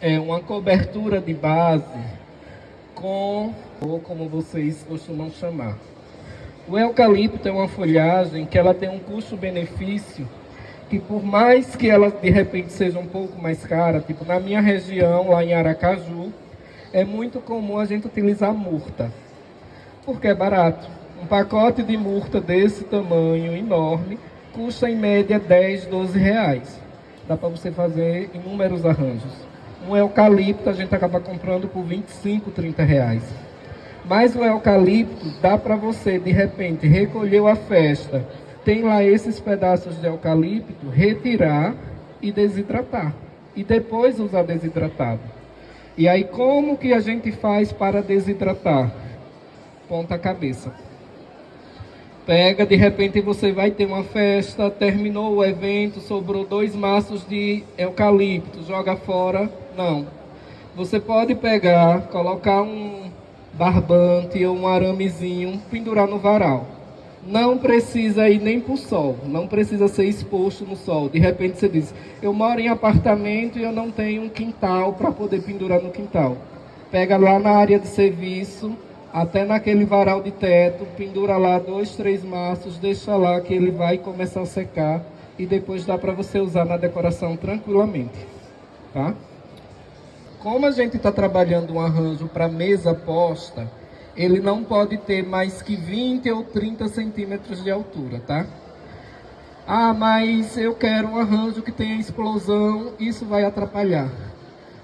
É uma cobertura de base com, ou como vocês costumam chamar. O eucalipto é uma folhagem que ela tem um custo-benefício que, por mais que ela de repente seja um pouco mais cara, tipo na minha região, lá em Aracaju, é muito comum a gente utilizar murta, porque é barato. Um pacote de murta desse tamanho enorme custa em média 10, 12 reais. Dá para você fazer inúmeros arranjos. Um eucalipto a gente acaba comprando por 25, 30 reais. Mas o eucalipto dá para você, de repente, recolheu a festa, tem lá esses pedaços de eucalipto, retirar e desidratar. E depois usar desidratado. E aí, como que a gente faz para desidratar? Ponta cabeça. Pega, de repente você vai ter uma festa, terminou o evento, sobrou 2 maços de eucalipto, joga fora. Não. Você pode pegar, colocar um barbante ou um aramezinho, pendurar no varal. Não precisa ir nem para o sol, não precisa ser exposto no sol. De repente você diz, eu moro em apartamento e eu não tenho um quintal para poder pendurar no quintal. Pega lá na área de serviço, até naquele varal de teto, pendura lá 2, 3 maços, deixa lá que ele vai começar a secar e depois dá para você usar na decoração tranquilamente, tá? Como a gente está trabalhando um arranjo para mesa posta, ele não pode ter mais que 20 ou 30 centímetros de altura, tá? Ah, mas eu quero um arranjo que tenha explosão, isso vai atrapalhar.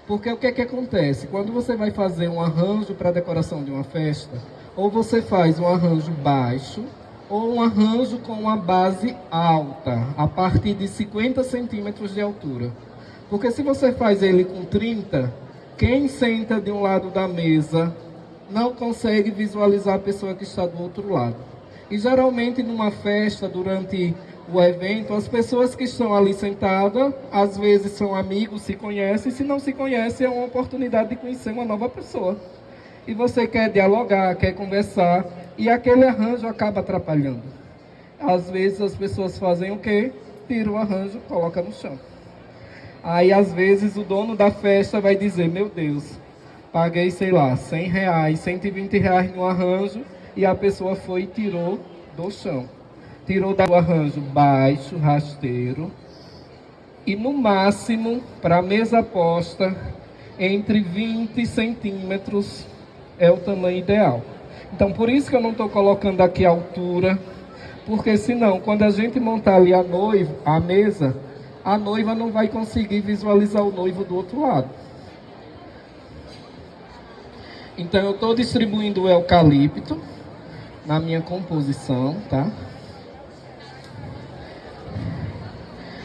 Porque o que é que acontece? Quando você vai fazer um arranjo para a decoração de uma festa, ou você faz um arranjo baixo, ou um arranjo com uma base alta, a partir de 50 centímetros de altura. Porque se você faz ele com 30, quem senta de um lado da mesa não consegue visualizar a pessoa que está do outro lado. E geralmente numa festa, durante o evento, as pessoas que estão ali sentadas, às vezes são amigos, se conhecem, se não se conhecem, é uma oportunidade de conhecer uma nova pessoa. E você quer dialogar, quer conversar, e aquele arranjo acaba atrapalhando. Às vezes as pessoas fazem o quê? Tiram o arranjo, colocam no chão. Aí às vezes o dono da festa vai dizer, meu Deus, paguei, sei lá, 100 reais, 120 reais no arranjo, e a pessoa foi e tirou do chão. Tirou do arranjo baixo, rasteiro, e no máximo, para a mesa posta, entre 20 centímetros é o tamanho ideal. Então, por isso que eu não estou colocando aqui a altura, porque senão, quando a gente montar ali a mesa, a noiva não vai conseguir visualizar o noivo do outro lado. Então, eu estou distribuindo o eucalipto na minha composição, tá?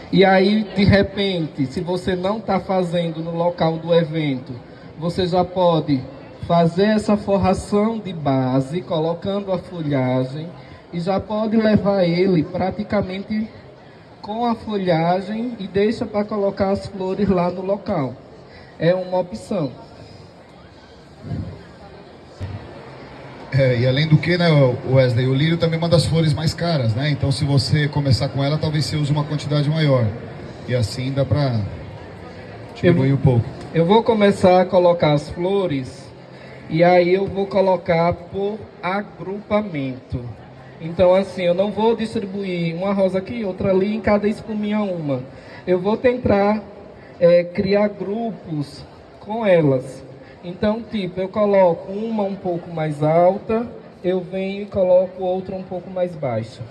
E aí, de repente, se você não está fazendo no local do evento, você já pode fazer essa forração de base, colocando a folhagem, e já pode levar ele praticamente com a folhagem e deixa para colocar as flores lá no local. É uma opção. E além do que, né, Wesley, o lírio também é uma das flores mais caras, né? Então, se você começar com ela, talvez você use uma quantidade maior. E assim dá para diminuir um pouco. Eu vou começar a colocar as flores e aí eu vou colocar por agrupamento. Então, assim, eu não vou distribuir uma rosa aqui, outra ali, em cada espuminha uma. Eu vou tentar criar grupos com elas. Então, tipo, eu coloco uma um pouco mais alta, eu venho e coloco outra um pouco mais baixa.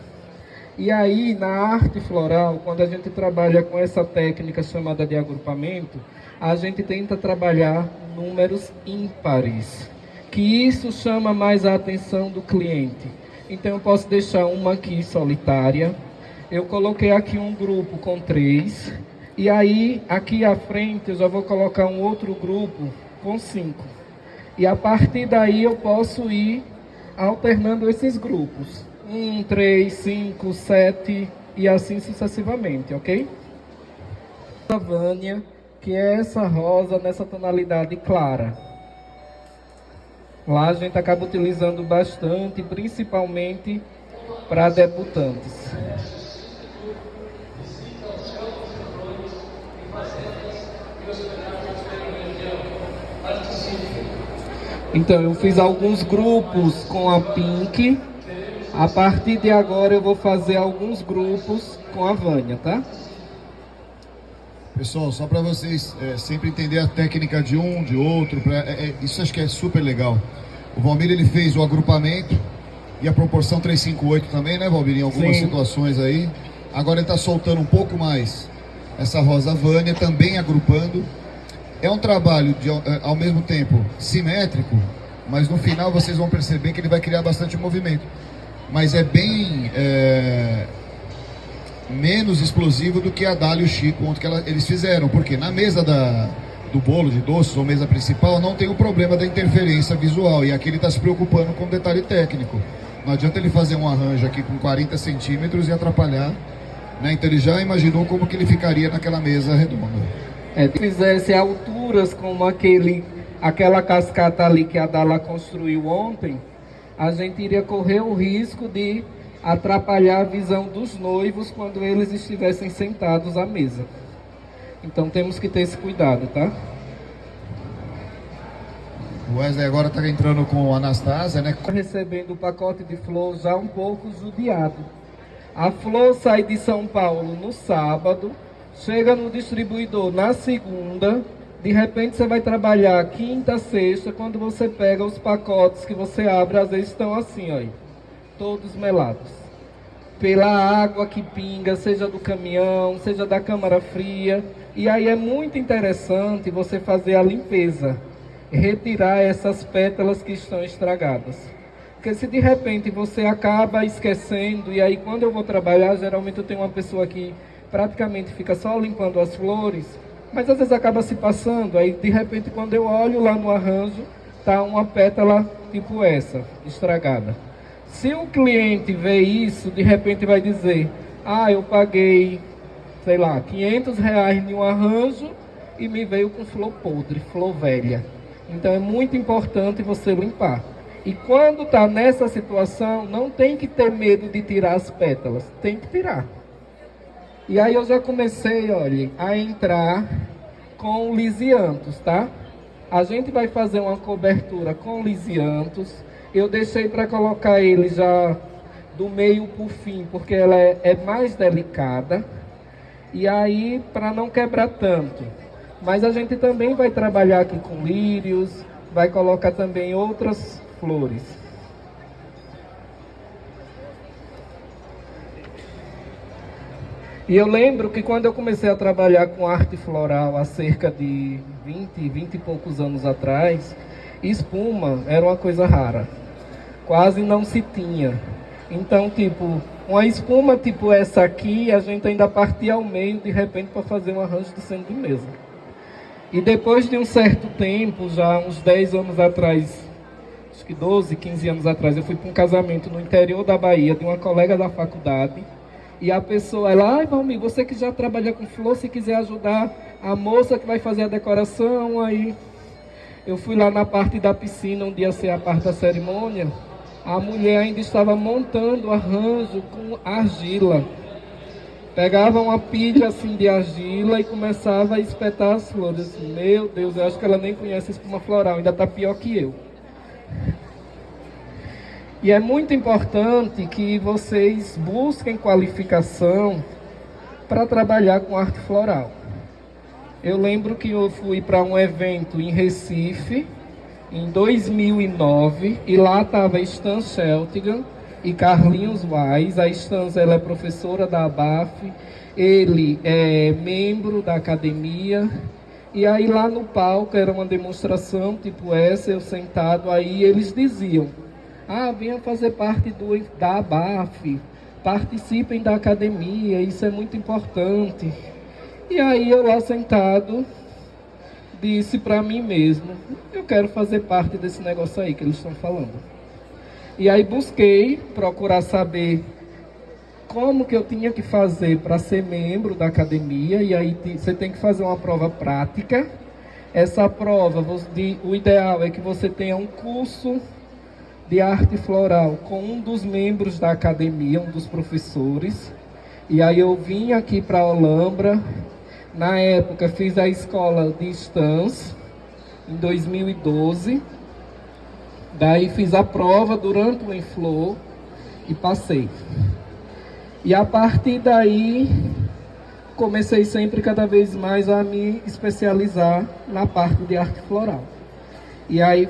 E aí, na arte floral, quando a gente trabalha com essa técnica chamada de agrupamento, a gente tenta trabalhar números ímpares, que isso chama mais a atenção do cliente. Então, eu posso deixar uma aqui solitária, eu coloquei aqui um grupo com 3, e aí, aqui à frente, eu já vou colocar um outro grupo com 5. E a partir daí eu posso ir alternando esses grupos. 1, 3, 5, 7 e assim sucessivamente, ok? A Vânia, que é essa rosa nessa tonalidade clara. Lá a gente acaba utilizando bastante, principalmente para debutantes. Então eu fiz alguns grupos com a Pink. A partir de agora eu vou fazer alguns grupos com a Vânia, tá? Pessoal, só para vocês sempre entender a técnica de um, de outro, isso acho que é super legal. O Valmir, ele fez o agrupamento e a proporção 358 também, né, Valmir, em algumas situações aí. Agora ele está soltando um pouco mais essa Rosa Vânia, também agrupando. É um trabalho, ao mesmo tempo, simétrico, mas no final vocês vão perceber que ele vai criar bastante movimento. Mas é bem menos explosivo do que a Dália e o Chico, ontem que eles fizeram. Porque na mesa do bolo de doces, ou mesa principal, não tem o problema da interferência visual. E aqui ele está se preocupando com o detalhe técnico. Não adianta ele fazer um arranjo aqui com 40 centímetros e atrapalhar, né? Então ele já imaginou como que ele ficaria naquela mesa redonda. Se fizesse alturas como aquela cascata ali que a Dala construiu ontem, a gente iria correr o risco de atrapalhar a visão dos noivos quando eles estivessem sentados à mesa. Então temos que ter esse cuidado, tá? O Wesley agora está entrando com a Anastasia, né? Recebendo o pacote de flor já um pouco judiado. A flor sai de São Paulo no sábado, chega no distribuidor na segunda, de repente você vai trabalhar quinta, sexta, quando você pega os pacotes que você abre, às vezes estão assim, ó, todos melados. Pela água que pinga, seja do caminhão, seja da câmara fria. E aí é muito interessante você fazer a limpeza, retirar essas pétalas que estão estragadas. Porque se de repente você acaba esquecendo, e aí quando eu vou trabalhar, geralmente eu tenho uma pessoa que praticamente fica só limpando as flores, mas às vezes acaba se passando, aí de repente quando eu olho lá no arranjo, tá uma pétala tipo essa, estragada. Se o cliente vê isso, de repente vai dizer, eu paguei, sei lá, R$500 em um arranjo e me veio com flor podre, flor velha. Então é muito importante você limpar. E quando está nessa situação, não tem que ter medo de tirar as pétalas, tem que tirar. E aí eu já comecei, olha, a entrar com lisianthus, tá? A gente vai fazer uma cobertura com lisianthus. Eu deixei para colocar ele já do meio para o fim, porque ela é mais delicada. E aí, para não quebrar tanto. Mas a gente também vai trabalhar aqui com lírios, vai colocar também outras flores. E eu lembro que quando eu comecei a trabalhar com arte floral há cerca de 20 e poucos anos atrás, espuma era uma coisa rara. Quase não se tinha. Então, tipo, uma espuma tipo essa aqui, a gente ainda partia ao meio, de repente, para fazer um arranjo de centro de mesa. E depois de um certo tempo, já uns 10 anos atrás, acho que 12, 15 anos atrás, eu fui para um casamento no interior da Bahia, de uma colega da faculdade. E a pessoa, ela, Valmir, você que já trabalha com flor, se quiser ajudar a moça que vai fazer a decoração, aí eu fui lá na parte da piscina, onde ia ser a parte da cerimônia. A mulher ainda estava montando o arranjo com argila. Pegava uma pilha assim de argila e começava a espetar as flores. Assim, meu Deus, eu acho que ela nem conhece espuma floral, ainda está pior que eu. E é muito importante que vocês busquem qualificação para trabalhar com arte floral. Eu lembro que eu fui para um evento em Recife, em 2009, e lá estava Stan Sheltigan e Carlinhos Wise. A Stan, ela é professora da ABAF, ele é membro da academia. E aí lá no palco era uma demonstração tipo essa, eu sentado, aí eles diziam: venha fazer parte da ABAF, participem da academia, isso é muito importante. E aí eu lá sentado, disse para mim mesmo, eu quero fazer parte desse negócio aí que eles estão falando. E aí busquei procurar saber como que eu tinha que fazer para ser membro da academia, e aí você tem que fazer uma prova prática. Essa prova, o ideal é que você tenha um curso de arte floral com um dos membros da academia, um dos professores. E aí eu vim aqui para a Olambra. Na época fiz a escola de Stans, em 2012. Daí fiz a prova durante o Enflor e passei. E a partir daí, comecei sempre cada vez mais a me especializar na parte de arte floral. E aí,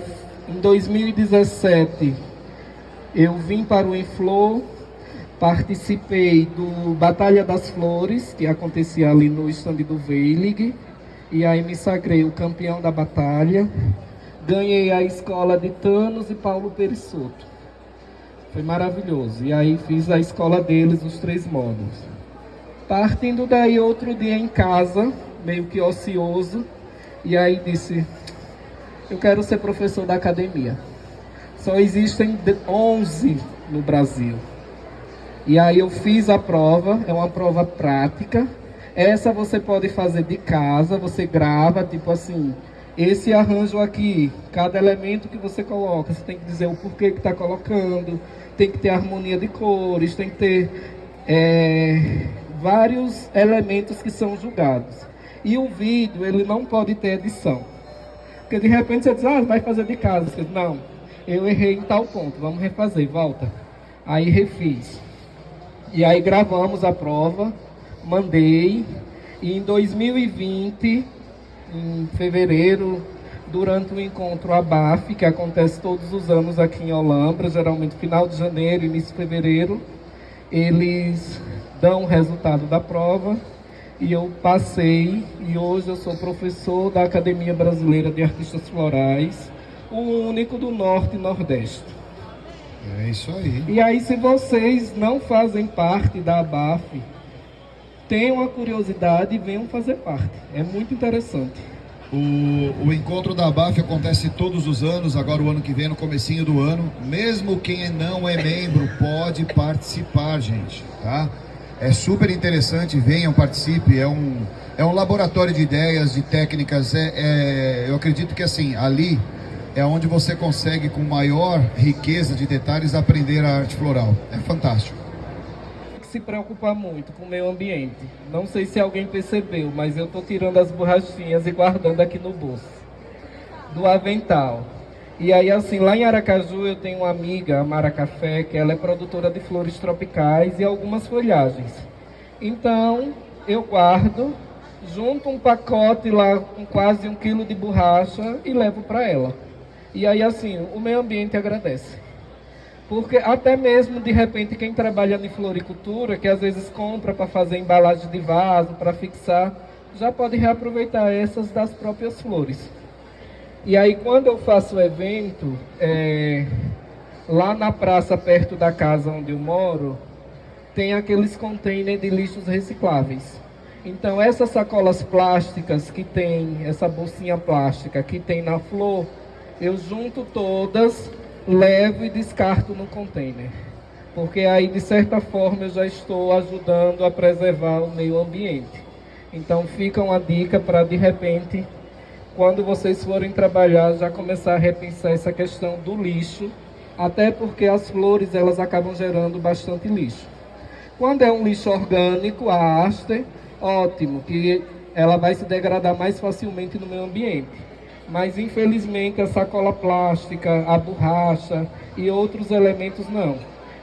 em 2017, eu vim para o Enflor, participei do Batalha das Flores, que acontecia ali no stand do Veilig, e aí me sagrei o campeão da batalha. Ganhei a escola de Thanos e Paulo Perissoto. Foi maravilhoso. E aí fiz a escola deles, os 3 módulos. Partindo daí, outro dia em casa, meio que ocioso, e aí disse, eu quero ser professor da academia. Só existem 11 no Brasil. E aí eu fiz a prova, é uma prova prática. Essa você pode fazer de casa, você grava, tipo assim, esse arranjo aqui, cada elemento que você coloca, você tem que dizer o porquê que está colocando, tem que ter harmonia de cores, tem que ter vários elementos que são julgados. E o vídeo, ele não pode ter edição. Porque de repente você diz, vai fazer de casa. Você diz, não, eu errei em tal ponto, vamos refazer, volta. Aí refiz. E aí gravamos a prova, mandei, e em 2020, em fevereiro, durante o encontro ABAF, que acontece todos os anos aqui em Olambra, geralmente final de janeiro, início de fevereiro, eles dão o resultado da prova, e eu passei, e hoje eu sou professor da Academia Brasileira de Artistas Florais, o único do Norte e Nordeste. É isso aí. E aí, se vocês não fazem parte da ABAF, tenham a curiosidade e venham fazer parte. É muito interessante. O encontro da ABAF acontece todos os anos, agora o ano que vem, no comecinho do ano. Mesmo quem não é membro pode participar, gente, tá? É super interessante, venham, participe. É um laboratório de ideias, de técnicas. Eu acredito que assim, ali é onde você consegue, com maior riqueza de detalhes, aprender a arte floral. É fantástico. Se preocupar muito com o meio ambiente. Não sei se alguém percebeu, mas eu estou tirando as borrachinhas e guardando aqui no bolso do avental. E aí, assim, lá em Aracaju eu tenho uma amiga, a Mara Café, que ela é produtora de flores tropicais e algumas folhagens. Então, eu guardo, junto um pacote lá com quase 1 quilo de borracha e levo para ela. E aí, assim, o meio ambiente agradece. Porque até mesmo, de repente, quem trabalha em floricultura, que às vezes compra para fazer embalagem de vaso, para fixar, já pode reaproveitar essas das próprias flores. E aí, quando eu faço o evento, lá na praça, perto da casa onde eu moro, tem aqueles containers de lixos recicláveis. Então, essas sacolas plásticas que tem, essa bolsinha plástica que tem na flor, eu junto todas, levo e descarto no container. Porque aí, de certa forma, eu já estou ajudando a preservar o meio ambiente. Então, fica uma dica para, de repente, quando vocês forem trabalhar, já começar a repensar essa questão do lixo, até porque as flores, elas acabam gerando bastante lixo. Quando é um lixo orgânico, a haste, ótimo, que ela vai se degradar mais facilmente no meio ambiente. Mas, infelizmente, a sacola plástica, a borracha e outros elementos não.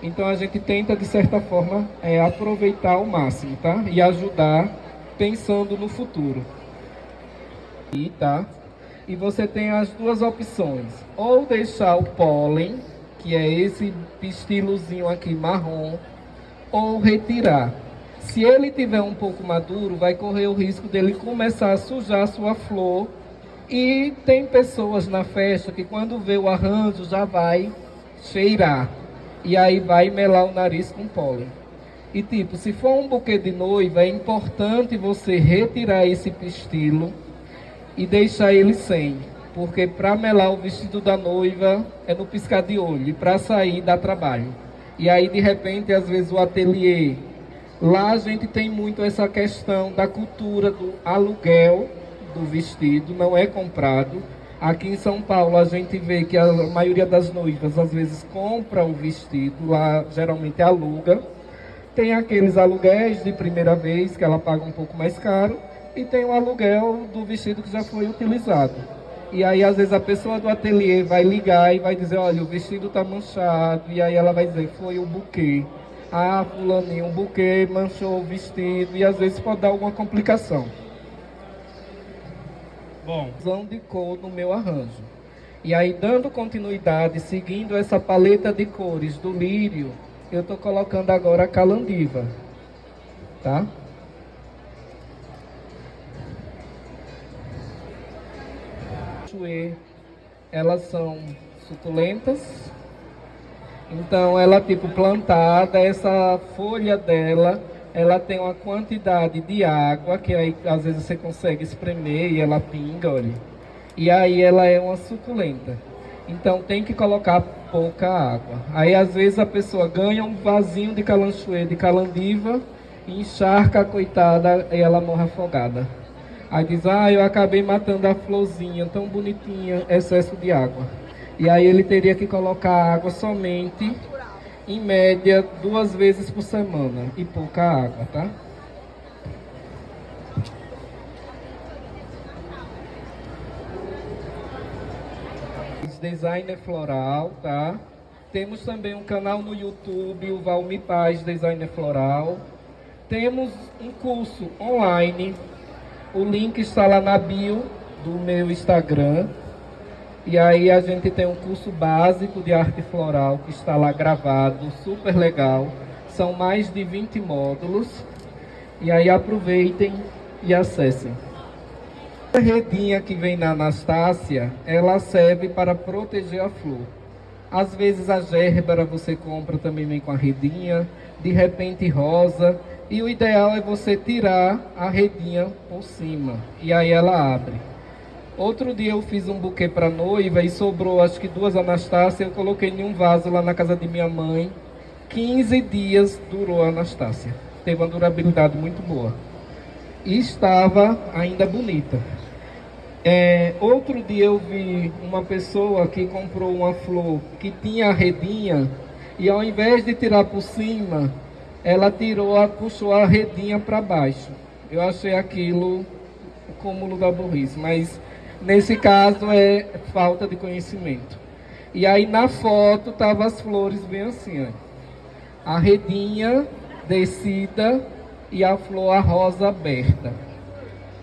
Então, a gente tenta, de certa forma, aproveitar ao máximo, tá? E ajudar pensando no futuro. E você tem as duas opções. Ou deixar o pólen, que é esse pistilozinho aqui marrom, ou retirar. Se ele tiver um pouco maduro, vai correr o risco dele começar a sujar a sua flor. E tem pessoas na festa que quando vê o arranjo já vai cheirar. E aí vai melar o nariz com pólen. E tipo, se for um buquê de noiva, é importante você retirar esse pistilo e deixar ele sem. Porque para melar o vestido da noiva é no piscar de olho. E para sair dá trabalho. E aí de repente, às vezes o ateliê, lá a gente tem muito essa questão da cultura do aluguel do vestido, não é comprado. Aqui em São Paulo a gente vê que a maioria das noivas às vezes compra o vestido, lá geralmente aluga. Tem aqueles aluguéis de primeira vez que ela paga um pouco mais caro e tem o aluguel do vestido que já foi utilizado. E aí, às vezes, a pessoa do ateliê vai ligar e vai dizer, olha, o vestido tá manchado. E aí ela vai dizer, foi o buquê. Ah, fulaninho, o buquê manchou o vestido. E às vezes pode dar alguma complicação. Bom, usão de cor no meu arranjo. E aí, dando continuidade, seguindo essa paleta de cores do lírio, eu estou colocando agora a calandiva. Tá? Elas são suculentas, então ela tipo plantada, essa folha dela, ela tem uma quantidade de água, que aí às vezes você consegue espremer e ela pinga, olha. E aí ela é uma suculenta, então tem que colocar pouca água. Aí às vezes a pessoa ganha um vasinho de calanchoe, de calandiva, e encharca a coitada e ela morre afogada. Aí diz, eu acabei matando a florzinha, tão bonitinha, excesso de água. E aí ele teria que colocar água somente, em média, 2 vezes por semana. E pouca água, tá? Designer floral, tá? Temos também um canal no YouTube, o Valmir Paz Designer Floral. Temos um curso online. O link está lá na bio do meu Instagram. E aí a gente tem um curso básico de arte floral que está lá gravado, super legal. São mais de 20 módulos. E aí aproveitem e acessem. A redinha que vem na Anastácia, ela serve para proteger a flor. Às vezes a gérbera você compra também vem com a redinha, de repente rosa. E o ideal é você tirar a redinha por cima. E aí ela abre. Outro dia eu fiz um buquê para noiva e sobrou acho que 2 Anastácia. Eu coloquei em um vaso lá na casa de minha mãe. 15 dias durou a Anastácia. Teve uma durabilidade muito boa. E estava ainda bonita. Outro dia eu vi uma pessoa que comprou uma flor que tinha a redinha. E ao invés de tirar por cima, ela puxou a redinha para baixo. Eu achei aquilo o cúmulo da burrice, mas nesse caso é falta de conhecimento. E aí na foto tava as flores bem assim, ó. A redinha descida e a flor a rosa aberta.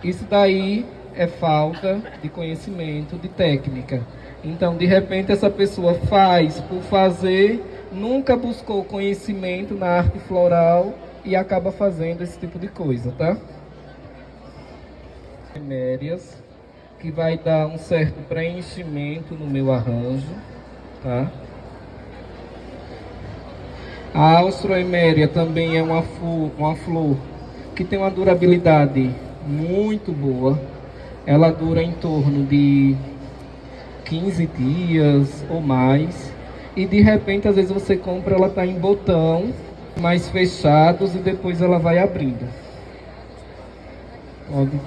Isso daí é falta de conhecimento, de técnica. Então, de repente, essa pessoa faz por fazer, nunca buscou conhecimento na arte floral e acaba fazendo esse tipo de coisa, tá? Mérias, que vai dar um certo preenchimento no meu arranjo, tá? A Austroeméria também é uma flor que tem uma durabilidade muito boa. Ela dura em torno de 15 dias ou mais. E de repente, às vezes você compra, ela está em botão, mais fechados, e depois ela vai abrindo. Pode.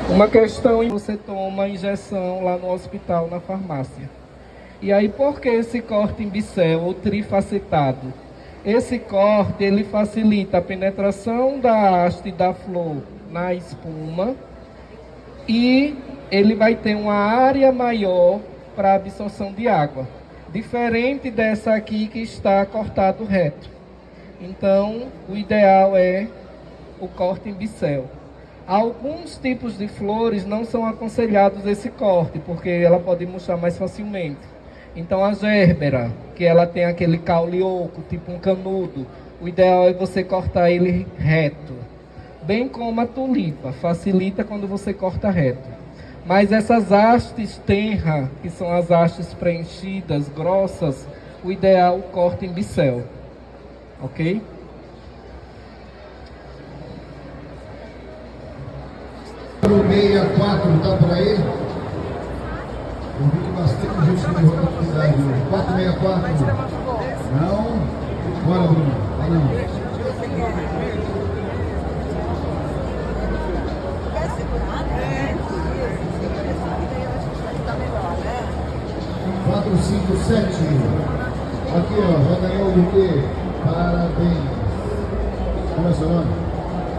Uma questão, você toma injeção lá no hospital, na farmácia. E aí, por que esse corte em bicel ou trifacetado? Esse corte, ele facilita a penetração da haste da flor na espuma e ele vai ter uma área maior para absorção de água. Diferente dessa aqui que está cortado reto. Então, o ideal é o corte em bicel. Alguns tipos de flores não são aconselhados esse corte, porque ela pode murchar mais facilmente. Então a gérbera, que ela tem aquele caule oco, tipo um canudo, o ideal é você cortar ele reto. Bem como a tulipa, facilita quando você corta reto. Mas essas hastes tenra, que são as hastes preenchidas, grossas, o ideal é o corte em bicel. Ok? O 64 tá por aí? Eu vi que bastante gente tem oportunidade hoje. 464. Não. Bora, Bruno. Não. Quer segurar? É. 457. Aqui, ó, já ganhou o quê? Parabéns. Como é seu nome?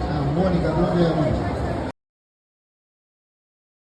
A Mônica, não é, mãe?